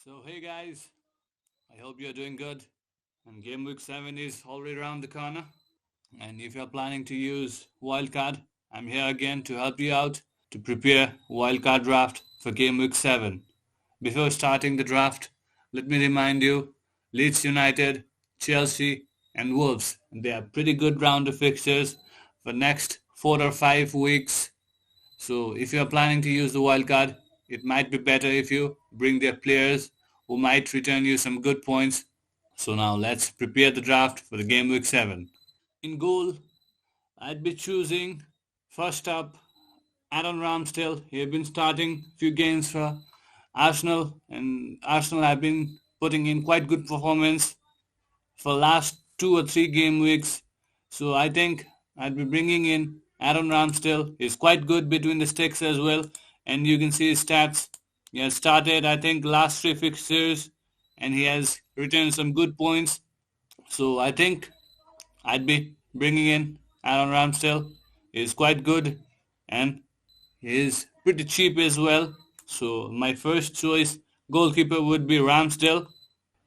So hey guys, I hope you're doing good. And game week 7 is already around the corner. And if you're planning to use Wildcard, I'm here again to help you out to prepare Wildcard draft for game week 7. Before starting the draft, let me remind you, Leeds United, Chelsea and Wolves, they are pretty good round of fixtures for next 4 or 5 weeks. So if you're planning to use the wildcard, it might be better if you bring their players who might return you some good points. So now let's prepare the draft for the game week 7. In goal, I'd be choosing first up Aaron Ramsdale. He has been starting few games for Arsenal, and Arsenal have been putting in quite good performance for last 2 or 3 game weeks. So I think I'd be bringing in Aaron Ramsdale. He's quite good between the sticks as well, and you can see his stats. He has started, I think, last 3 fixtures, and he has returned some good points. So I think I'd be bringing in Aaron Ramsdale. He's quite good, and he's pretty cheap as well. So my first choice goalkeeper would be Ramsdale.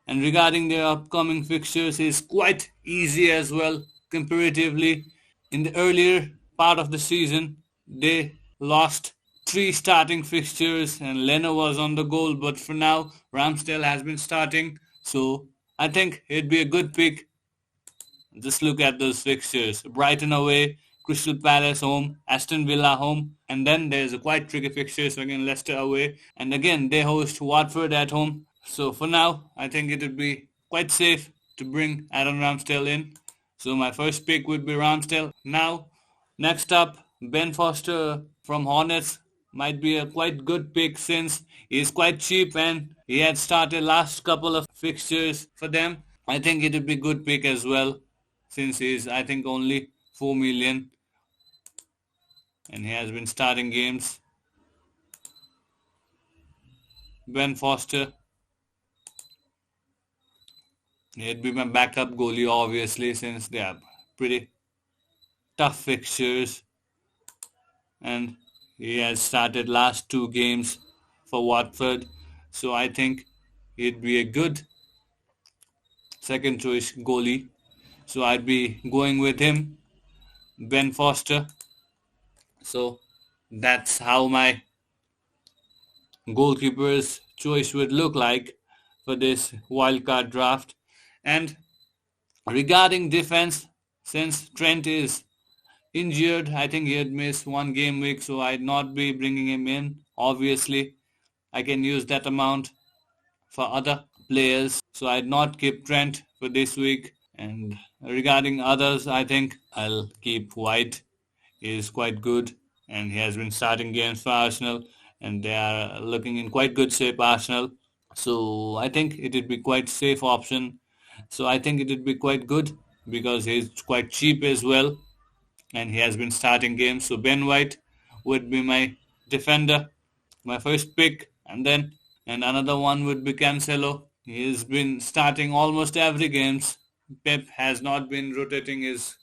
And regarding their upcoming fixtures, is quite easy as well comparatively. In the earlier part of the season, they lost 3 starting fixtures and Leno was on the goal, but for now Ramsdale has been starting, so I think it'd be a good pick. Just look at those fixtures: Brighton away, Crystal Palace home, Aston Villa home, and then there's a quite tricky fixtures again, Leicester away, and again they host Watford at home. So for now, I think it would be quite safe to bring Aaron Ramsdale in. So my first pick would be Ramsdale. Now, next up, Ben Foster from Hornets might be a quite good pick since he is quite cheap and he had started last couple of fixtures for them. I think it would be good pick as well since he is, I think, only 4 million and he has been starting games. Ben Foster, he'd be my backup goalie obviously since they are pretty tough fixtures and he has started last 2 games for Watford. So I think he'd be a good second choice goalie. So I'd be going with him, Ben Foster. So that's how my goalkeeper's choice would look like for this wildcard draft. And regarding defense, since Trent is injured, I think he had missed 1 game week, so I'd not be bringing him in. Obviously, I can use that amount for other players, so I'd not keep Trent for this week. And regarding others, I think I'll keep White. He is quite good, and he has been starting games for Arsenal, and they are looking in quite good shape, Arsenal. So I think it would be quite safe option. So I think it would be quite good because he's quite cheap as well and he has been starting games. So Ben White would be my defender, my first pick, and another one would be Cancelo. He has been starting almost every games. Pep has not been rotating his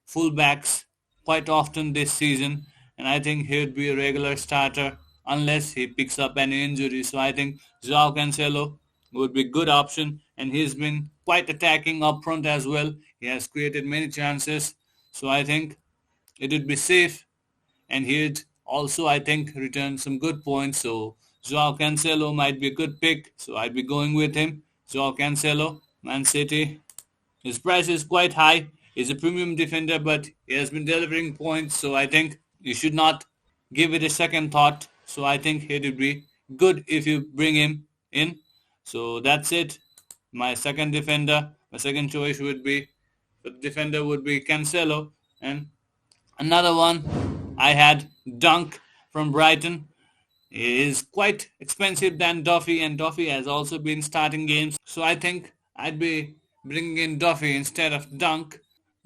fullbacks quite often this season, and I think he would be a regular starter unless he picks up any injury. So I think Joao Cancelo would be a good option, and he's been quite attacking up front as well. He has created many chances, so I think it would be safe, and he'd also, I think, return some good points. So Joao Cancelo might be a good pick, so I'd be going with him. Joao Cancelo, Man City. His price is quite high. He's a premium defender, but he has been delivering points, so I think you should not give it a second thought. So I think it would be good if you bring him in. So that's it. My second defender, my second choice would be, the defender would be Cancelo, and another one I had Dunk from Brighton. He is quite expensive than Duffy, and Duffy has also been starting games. So I think I'd be bringing in Duffy instead of Dunk.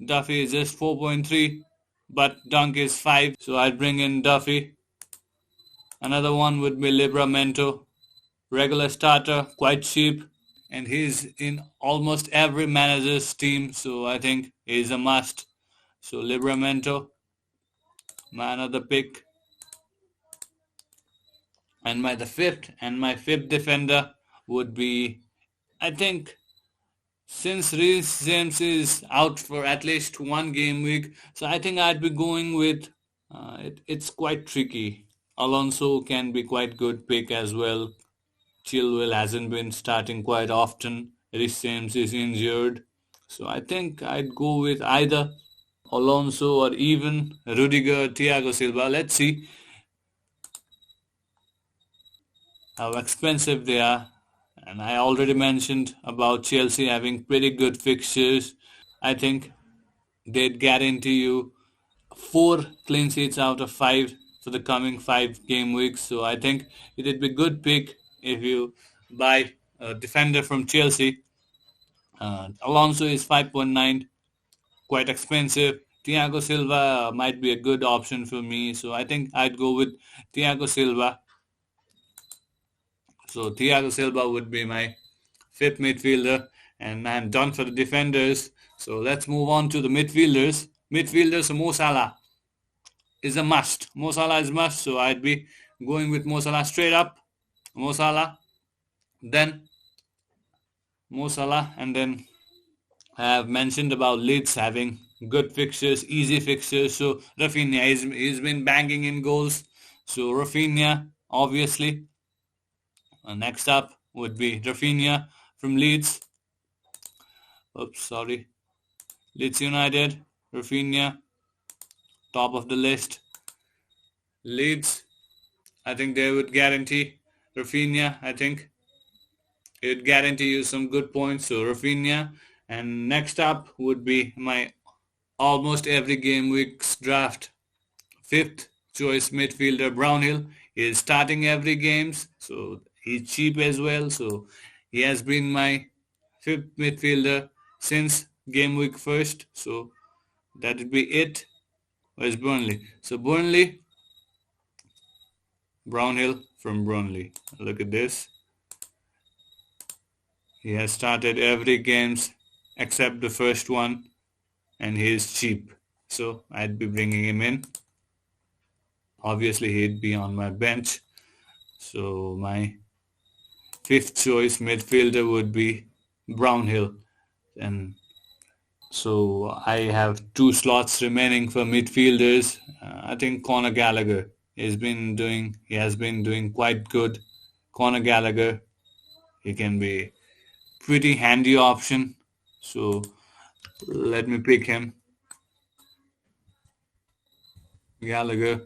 Duffy is just 4.3, but Dunk is 5. So I'd bring in Duffy. Another one would be Libramento. Regular starter, quite cheap, and he's in almost every manager's team. So I think he's a must. So Libramento, my another pick. And my fifth defender would be, I think, since Reece James is out for at least one game week, so I think I'd be going with, it's quite tricky. Alonso can be quite good pick as well. Chilwell hasn't been starting quite often. Reece James is injured. So I think I'd go with either Alonso or even Rudiger, Thiago Silva. Let's see how expensive they are. And I already mentioned about Chelsea having pretty good fixtures. I think they'd guarantee you 4 clean sheets out of 5 for the coming 5 game weeks. So I think it'd be a good pick if you buy a defender from Chelsea. Alonso is 5.9, quite expensive. Thiago Silva might be a good option for me, so I think I'd go with Thiago Silva. So Thiago Silva would be my fifth midfielder, and I'm done for the defenders. So let's move on to the midfielders. Midfielders, Mo Salah is a must. Mo Salah is must, so I'd be going with Mo Salah straight up. Mo Salah, then Mo Salah, and then I have mentioned about Leeds having good fixtures, easy fixtures. So Rafinha, he's been banging in goals. So Rafinha, obviously. Next up would be Rafinha from Leeds. Oops, sorry. Leeds United, Rafinha, top of the list. Leeds, I think they would guarantee Rafinha. I think it would guarantee you some good points. So Rafinha. And next up would be my almost every game week's draft fifth choice midfielder, Brownhill. He is starting every games, so he's cheap as well. So he has been my fifth midfielder since game week first. So that would be it. Where's Burnley? So Burnley, Brownhill from Burnley. Look at this. He has started every games except the first one, and he is cheap. So I'd be bringing him in. Obviously, he'd be on my bench. So my fifth choice midfielder would be Brownhill. And so I have 2 slots remaining for midfielders. I think Conor Gallagher he has been doing quite good. Conor Gallagher, he can be pretty handy option. So let me pick him. Gallagher.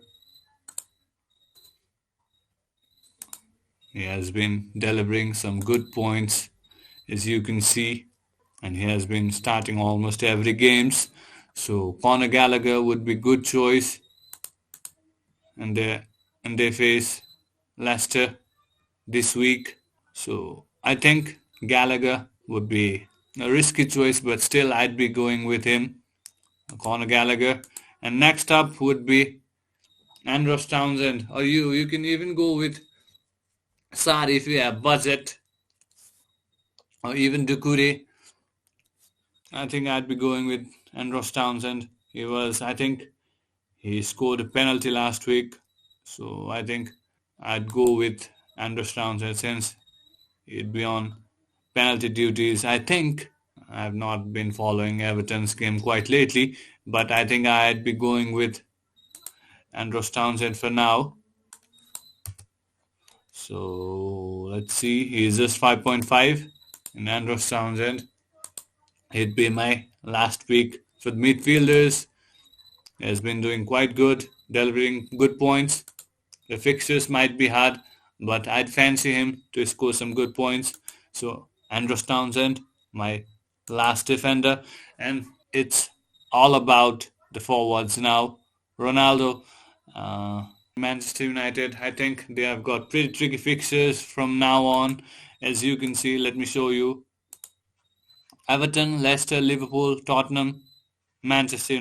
He has been delivering some good points, as you can see, and he has been starting almost every games. So Conor Gallagher would be good choice, and they face Leicester this week. So I think Gallagher would be a risky choice, but still I'd be going with him, Conor Gallagher. And next up would be Andros Townsend, or you can even go with Sarr if you have budget, or even Doucouré. I think I'd be going with Andros Townsend. I think he scored a penalty last week, so I think I'd go with Andros Townsend since he'd be on penalty duties. I think I have not been following Everton's game quite lately, but I think I'd be going with Andros Townsend for now. So let's see, he's just 5.5 in Andros Townsend. He'd be my last pick for the midfielders. He has been doing quite good, delivering good points. The fixtures might be hard, but I'd fancy him to score some good points. So Andros Townsend, my last defender, and it's all about the forwards now. Ronaldo, Manchester United, I think they have got pretty tricky fixtures from now on. As you can see, let me show you. Everton, Leicester, Liverpool, Tottenham, Manchester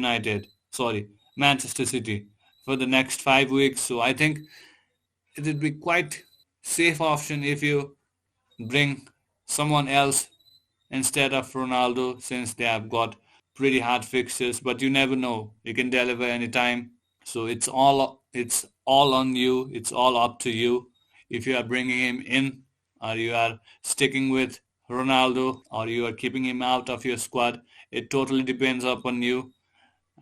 City for the next 5 weeks. So I think it would be quite safe option if you bring someone else instead of Ronaldo, since they have got pretty hard fixtures, but you never know. You can deliver anytime. So it's all on you. It's all up to you if you are bringing him in or you are sticking with Ronaldo, or you are keeping him out of your squad. It totally depends upon you.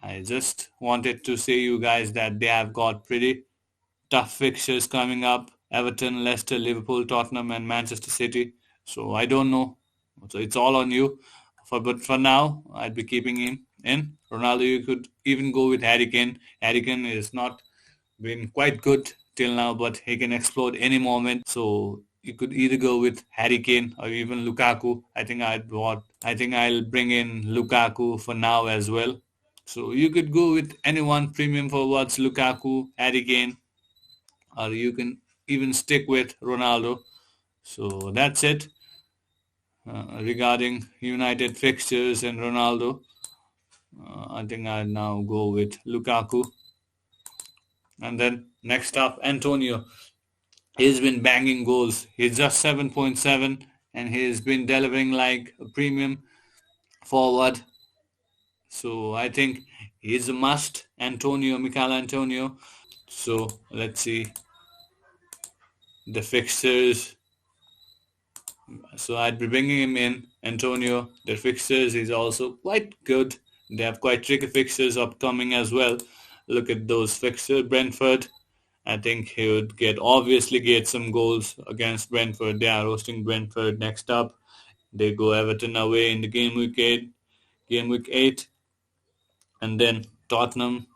I just wanted to say you guys that they have got pretty tough fixtures coming up: Everton, Leicester, Liverpool, Tottenham, and Manchester City. So I don't know. So it's all on you. But for now, I'd be keeping him in. Ronaldo, you could even go with Harry Kane. Harry Kane is not been quite good till now, but he can explode any moment. So you could either go with Harry Kane or even Lukaku. I think I'll bring in Lukaku for now as well. So you could go with anyone: premium forwards, Lukaku, Harry Kane, or you can even stick with Ronaldo. So that's it regarding United fixtures and Ronaldo. I think I'll now go with Lukaku. And then next up, Antonio. He's been banging goals. He's just 7.7 and he's been delivering like a premium forward. So I think he's a must. Mikel Antonio. So let's see the fixtures. So I'd be bringing him in. Antonio, their fixtures is also quite good. They have quite tricky fixtures upcoming as well. Look at those fixtures. Brentford, I think he would obviously get some goals against Brentford. They are hosting Brentford next up. They go Everton away in the game week 8, and then Tottenham,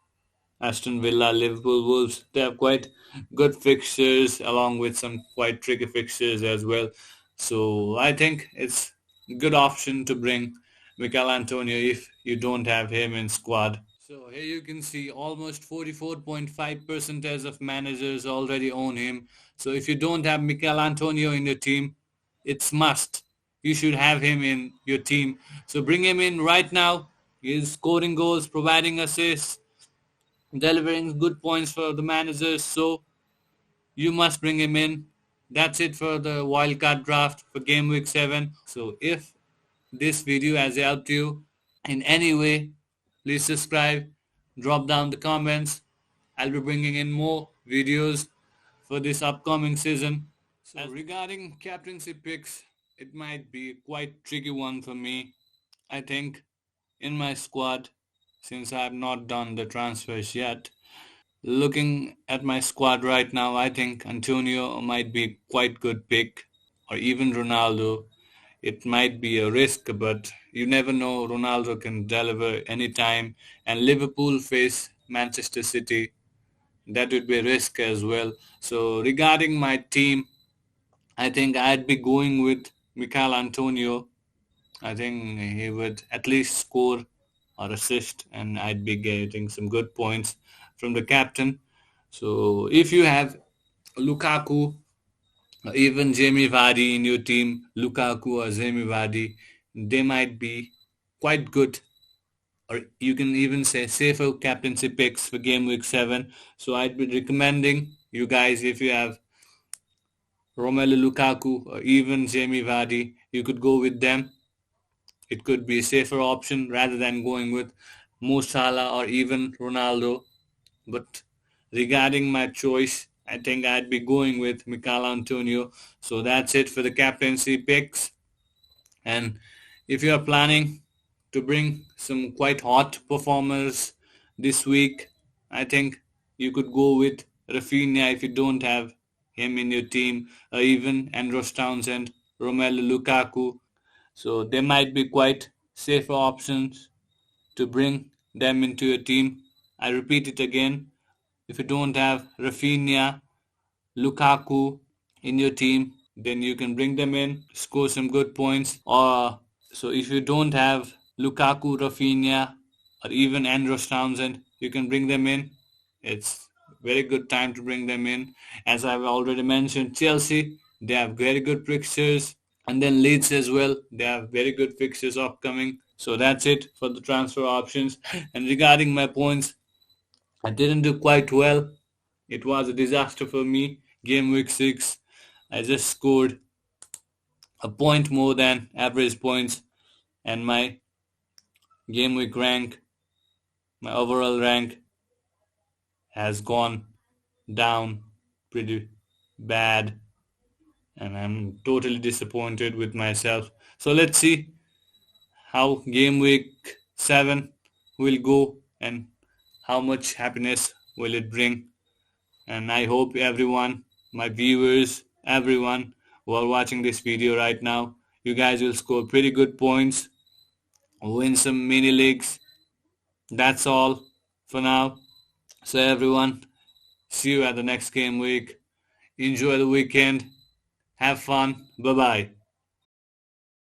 Aston Villa, Liverpool, Wolves. They have quite good fixtures along with some quite tricky fixtures as well. So I think it's a good option to bring Mikel Antonio if you don't have him in squad. So here you can see almost 44.5% of managers already own him. So if you don't have Mikel Antonio in your team, it's must. You should have him in your team. So bring him in right now. He is scoring goals, providing assists, delivering good points for the managers. So you must bring him in. That's it for the wildcard draft for game week 7. So if this video has helped you in any way, please subscribe, drop down the comments. I'll be bringing in more videos for this upcoming season. So regarding captaincy picks, it might be a quite tricky one for me. I think in my squad, since I have not done the transfers yet, looking at my squad right now, I think Antonio might be quite good pick, or even Ronaldo. It might be a risk, but you never know. Ronaldo can deliver anytime, and Liverpool face Manchester City. That would be a risk as well. So regarding my team, I think I'd be going with Mikel Antonio. I think he would at least score or assist, and I'd be getting some good points from the captain. So if you have Lukaku, or even Jamie Vardy in your team, Lukaku or Jamie Vardy, they might be quite good, or you can even say safer captaincy picks for game week 7. So I'd be recommending you guys, if you have Romelu Lukaku or even Jamie Vardy, you could go with them. It could be a safer option rather than going with Mo Salah or even Ronaldo. But regarding my choice, I think I'd be going with Mikel Antonio. So that's it for the captaincy picks. And if you are planning to bring some quite hot performers this week, I think you could go with Rafinha if you don't have him in your team, or even Andros Townsend, Romelu Lukaku. So they might be quite safer options to bring them into your team. I repeat it again. If you don't have Rafinha, Lukaku in your team, then you can bring them in, score some good points. Or so if you don't have Lukaku, Rafinha, or even Andros Townsend, you can bring them in. It's very good time to bring them in. As I've already mentioned, Chelsea, they have very good fixtures, and then Leeds as well. They have very good fixtures upcoming. So that's it for the transfer options. And regarding my points, I didn't do quite well. It was a disaster for me. Game week 6, I just scored a point more than average points, and my game week rank, my overall rank, has gone down pretty bad. and I'm totally disappointed with myself. So let's see how game week 7 will go and how much happiness will it bring. And I hope everyone, my viewers, everyone who are watching this video right now, you guys will score pretty good points, win some mini leagues. That's all for now. So everyone, see you at the next game week. Enjoy the weekend. Have fun. Bye bye.